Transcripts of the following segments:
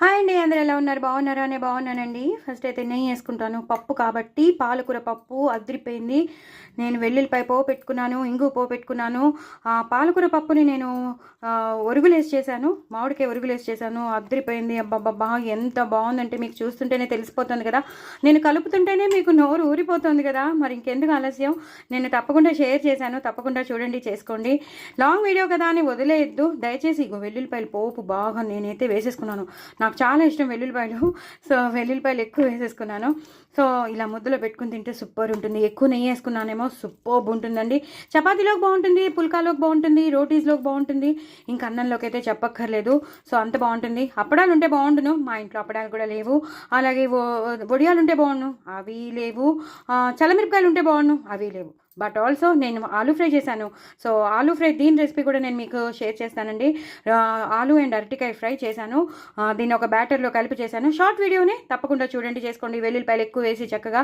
Hi అండి, అందరూ ఎలా ఉన్నారు? బాగున్నారా? నేను బాగున్నానండి. ఫస్ట్ అయితే నెయ్యి వేసుకుంటాను. పప్పు కాబట్టి పాలకూర పప్పు అదిరిపోయింది. నేను వెల్లుల్లిపాయ పోపు పెట్టుకున్నాను, ఇంగు పోపు పెట్టుకున్నాను. పాలకూర పప్పుని నేను ఒరుగులేసి చేశాను, మామిడికాయ ఒరుగులేసి చేశాను. అదిరిపోయింది. అబ్బబ్బబ్బా ఎంత బాగుందంటే మీకు చూస్తుంటేనే తెలిసిపోతుంది కదా. నేను కలుపుతుంటేనే మీకు నోరు ఊరిపోతుంది కదా. మరి ఇంకెందుకు ఆలస్యం, నేను తప్పకుండా షేర్ చేశాను. తప్పకుండా చూడండి, చేసుకోండి. లాంగ్ వీడియో కదా అని వదిలేయద్దు దయచేసి. ఇగో వెల్లుల్లిపాయలు పోపు బాగా నేనైతే వేసేసుకున్నాను. నాకు చాలా ఇష్టం వెల్లుల్లిపాయలు. సో వెల్లుల్లిపాయలు ఎక్కువ వేసేసుకున్నాను. సో ఇలా ముద్దలో పెట్టుకుని తింటే సూపర్ ఉంటుంది. ఎక్కువ నెయ్యి వేసుకున్నానేమో సూపర్ ఉంటుందండి. చపాతీలోకి బాగుంటుంది, పుల్కాలోకి బాగుంటుంది, రోటీస్లోకి బాగుంటుంది, ఇంకా అన్నంలోకి అయితే చెప్పక్కర్లేదు. సో అంత బాగుంటుంది. అప్పడాలు ఉంటే బాగుండును, మా ఇంట్లో అప్పడాలు కూడా లేవు. అలాగే వడియాలు ఉంటే బాగుండు, అవి లేవు. చల్లమిరపకాయలు ఉంటే బాగుండు, అవి లేవు. బట్ ఆల్సో నేను ఆలూ ఫ్రై చేశాను. సో ఆలూ ఫ్రై దీని రెసిపీ కూడా నేను మీకు షేర్ చేస్తానండి. ఆలూ అండ్ అరటికాయ ఫ్రై చేశాను. దీన్ని ఒక బ్యాటర్లో కలిపి చేశాను. షార్ట్ వీడియోనే తప్పకుండా చూడండి, చేసుకోండి. వెల్లుల్లిపాయలు ఎక్కువ వేసి చక్కగా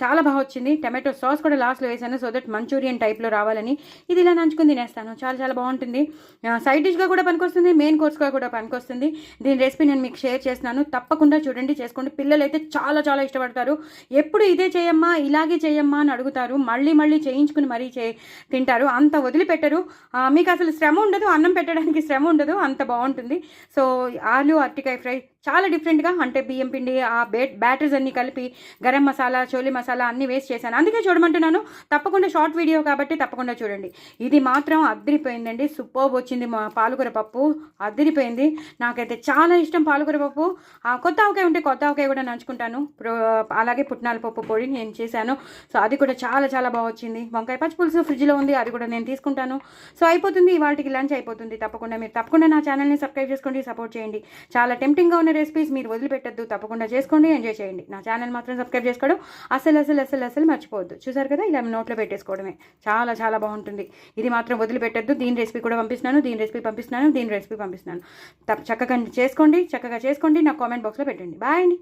చాలా బాగా వచ్చింది. టమాటో సాస్ కూడా లాస్ట్లో వేసాను, సో దట్ మంచూరియన్ టైప్లో రావాలని. ఇది ఇలా నంచుకుని తినేస్తాను. చాలా చాలా బాగుంటుంది. సైడ్ డిష్గా కూడా పనికొస్తుంది, మెయిన్ కోర్స్గా కూడా పనికొస్తుంది. దీని రెసిపీ నేను మీకు షేర్ చేస్తున్నాను. తప్పకుండా చూడండి, చేసుకోండి. పిల్లలు అయితే చాలా చాలా ఇష్టపడతారు. ఎప్పుడు ఇదే చేయమ్మా, ఇలాగే చేయమ్మా అని అడుగుతారు. మళ్ళీ చేయించుకుని మరీ తింటారు. అంత వదిలిపెట్టరు. మీకు అసలు శ్రమ ఉండదు, అన్నం పెట్టడానికి శ్రమ ఉండదు, అంత బాగుంటుంది. సో ఆలు అరటికాయ ఫ్రై చాలా డిఫరెంట్గా, అంటే బియ్యం పిండి ఆ బ్యాటర్స్ అన్నీ కలిపి గరం మసాలా, చోలీ మసాలా అన్నీ వేస్ట్ చేశాను. అందుకే చూడమంటున్నాను. తప్పకుండా షార్ట్ వీడియో కాబట్టి తప్పకుండా చూడండి. ఇది మాత్రం అదిరిపోయిందండి. సూపర్ వచ్చింది. మా పాలకూర పప్పు అదిరిపోయింది. నాకైతే చాలా ఇష్టం పాలకూర పప్పు. కొత్త ఆవకాయ ఉంటే కొత్త ఆవకాయ కూడా నంచుకుంటాను. అలాగే పుట్నాల పప్పు పొడి నేను చేశాను. సో అది కూడా చాలా చాలా బాగా వచ్చింది. వంకాయ పచ్చి పులుసు ఫ్రిడ్జ్లో ఉంది, అది కూడా నేను తీసుకుంటాను. సో అయిపోతుంది, ఇవాళకి లంచ్ అయిపోతుంది. మీరు తప్పకుండా నా ఛానల్ని సబ్స్క్రైబ్ చేసుకోండి, సపోర్ట్ చేయండి. చాలా టెంప్టింగ్గా ఉన్న రెసిపీస్ మీరు వదిలిపెట్టద్దు. తప్పకుండా చేసుకోండి, ఎంజాయ్ చేయండి. నా ఛానల్ మాత్రం సబ్స్క్రైబ్ చేసుకోవడం అసలు మర్చిపోవద్దు. చూసారు కదా, ఇలా నోట్లో పెట్టేసుకోవడమే. చాలా చాలా బాగుంటుంది. ఇది మాత్రం వదిలిపెట్టద్దు. దీని రెసిపీ కూడా పంపిస్తున్నాను, దీని రెసిపీ పంపిస్తున్నాను. చక్కగా చేసుకోండి, చక్కగా చేసుకోండి. నాకు కామెంట్ బాక్స్లో పెట్టండి. బాయ్ అండి.